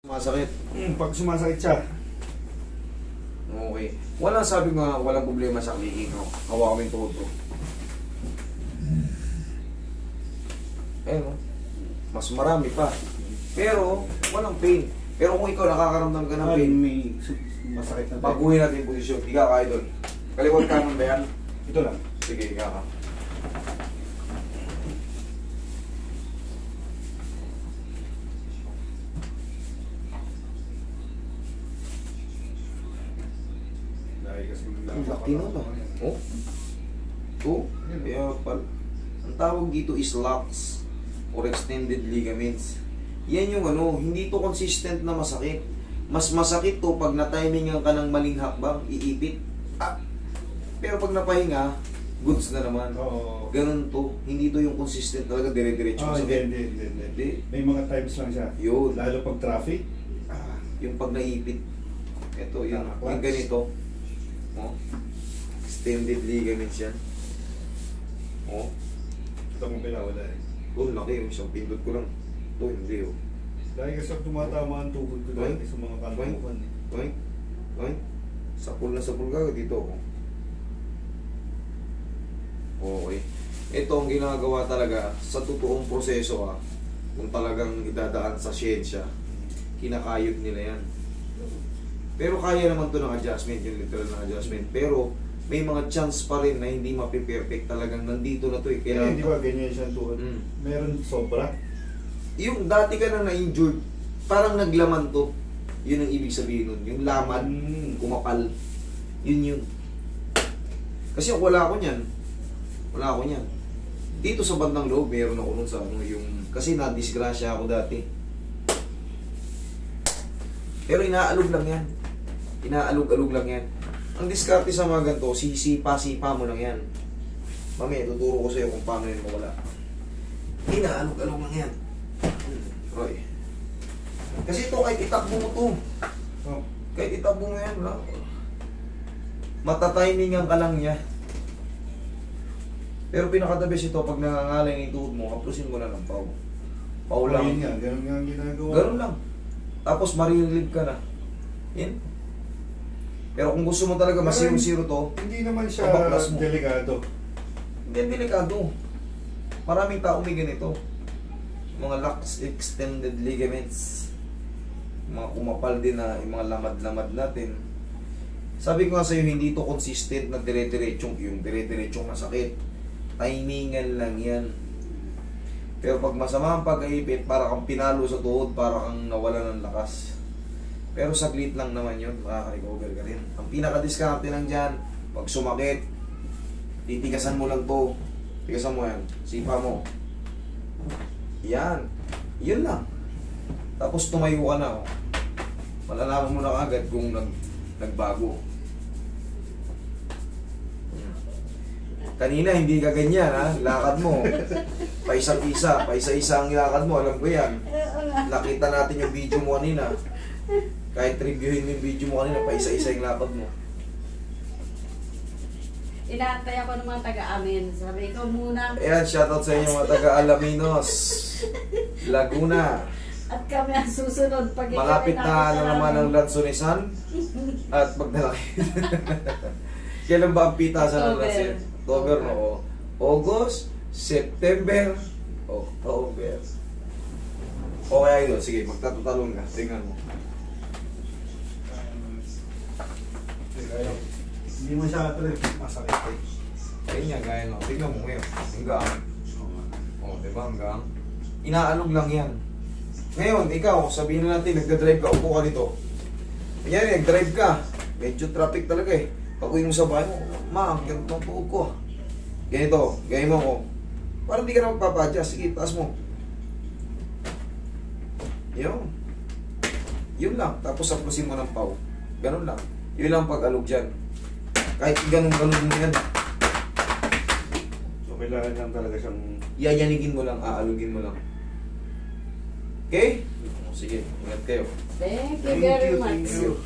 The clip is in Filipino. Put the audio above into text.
Sumasakit. Pag sumasakit siya. Okay. Walang sabi nga, walang problema sa clicking. No? Hawa kami todo. Ayun, mas marami pa. Pero, walang pain. Pero kung ikaw nakakaramdam ka ng pain, May masakit na tayo. baguhin natin yung posisyon. Higa ka, idol. Kaliwat kanan ba yan? Ito lang. Sige, higa ka. Dahil kasi Ang laki na ba? Oh? Oh? Kaya pal. Ang tawag dito is locks or extended ligaments. Yan yung ano, hindi to consistent na masakit. Mas masakit to pag na-timingan ka ng maling hakbang, iipit. Ah. Pero pag napahinga, goods na naman. Oo. Ganun to. Hindi to yung consistent talaga, dire-diretso masakit. Hindi. May mga times lang siya. Yun. Lalo pag traffic. Yung pag naipit. Ito, yung ganito. Oh. Extended ligaments yan. Oh. Ito mong pinawala eh. Oh, laki yung isang pindot ko lang. Ito, hindi oh. Dahil kasi tumatama ang tuhod ko dati sa mga kalbukan. Oink. Oink. Sapul na sapul ka dito ako. Okay. Ito ang ginagawa talaga sa totoong proseso kung talagang idadaan sa siyensya, kinakayod nila yan. Pero kaya naman to ng adjustment, yung literal na adjustment. Pero may mga chance pa rin na hindi mapiperfect talagang nandito na to eh. Kaya hindi ba ganyan siyang tuhod? Meron sobra. Yung dati ka na na-injured, parang naglaman to. Yun ang ibig sabihin nun. Yung laman, kumapal. Yun yun. Kasi wala ako niyan. Wala ako niyan. Dito sa bandang loob, meron ako nun sa ano yung... Kasi na-disgrasya ako dati. Pero inaalog lang yan. Inaalog-alog lang yan. Ang diskarte sa mga ganito, sisipa-sipa mo lang yan. Mamaya, tuturo ko sa'yo kung paano yun mawala. Inaalog-alog lang yan. Roy. Kasi ito, kahit itakbo mo to. Oh. Kahit itakbo mo yan, wala. Matatimingan ka lang niya. Pero pinaka-the best ito, pag nangangalay ng tuhod mo, haplusin mo na ng pau. Pau lang. Ayun nga, ganun nga ang ginagawa. Ganun lang. Tapos marirelieve ka na. Yan. Pero kung gusto mo talaga masiro-siro to, hindi naman siya pabaklas mo. delikado. Hindi delikado. Maraming tao may ganito. Mga locks, extended ligaments. Mga kumapal din na yung mga lamad-lamad natin. Sabi ko nga sa'yo, hindi to consistent na dire-diretsong yung dire-diretsong masakit. Timingan lang yan. Pero pag masama ang pag-aipit, para kang pinalo sa tuhod, para kang nawala ng lakas. Pero saglit lang naman yun, makaka-recover ka rin. Ang pinaka-discarte lang dyan, pag sumakit, titigasan mo lang to. Tigasan mo yan, sipa mo. Yan. Yun lang. Tapos tumayo ka na. Malalaman mo na agad kung nagbago. Kanina hindi ka ganyan lakad mo. Paisa-isa ang lakad mo, alam ko yan. Nakita natin yung video mo kanina. Kahit reviewin mo yung video mo kanina, paisa-isa yung lakad mo. Inaantay ako ng mga taga-amin. Sabi ko muna. Ayan, shoutout sa inyo mga taga-Alaminos, Laguna. At kami ang susunod. Pag Malapit na naman ang Lansonisan. At magdalaki. Kailan ba ang pitasan ng Lanson? October, no? August, September, October. Okay, yun. Sige, magtatutalon ka. Tingnan mo. Hindi mo siya masakit eh. Ganyan, gaya no. Tingnan mo ngayon. Hanggang. Diba hanggang? Inaalog lang yan. Ngayon, ikaw, sabihin na natin, nagdadrive ka, upo ka dito. Kanyari, nagdrive ka. Medyo traffic talaga eh. Pag uwi mo sa bahay mo, ang ganito ang tuog ko. Ganito, gaya mo ko. Parang di ka na magpapa-adjust. Sige, taas mo. Yun. Yun lang. Tapos saplusin mo ng pau. Ganun lang. Yun lang pag-alog dyan. Kahit ganun-ganun mo yan. So kailangan lang talaga siyang... Yayanigin mo lang, aalugin mo lang. Okay? Sige, ingat kayo. Thank you very much. Thank you.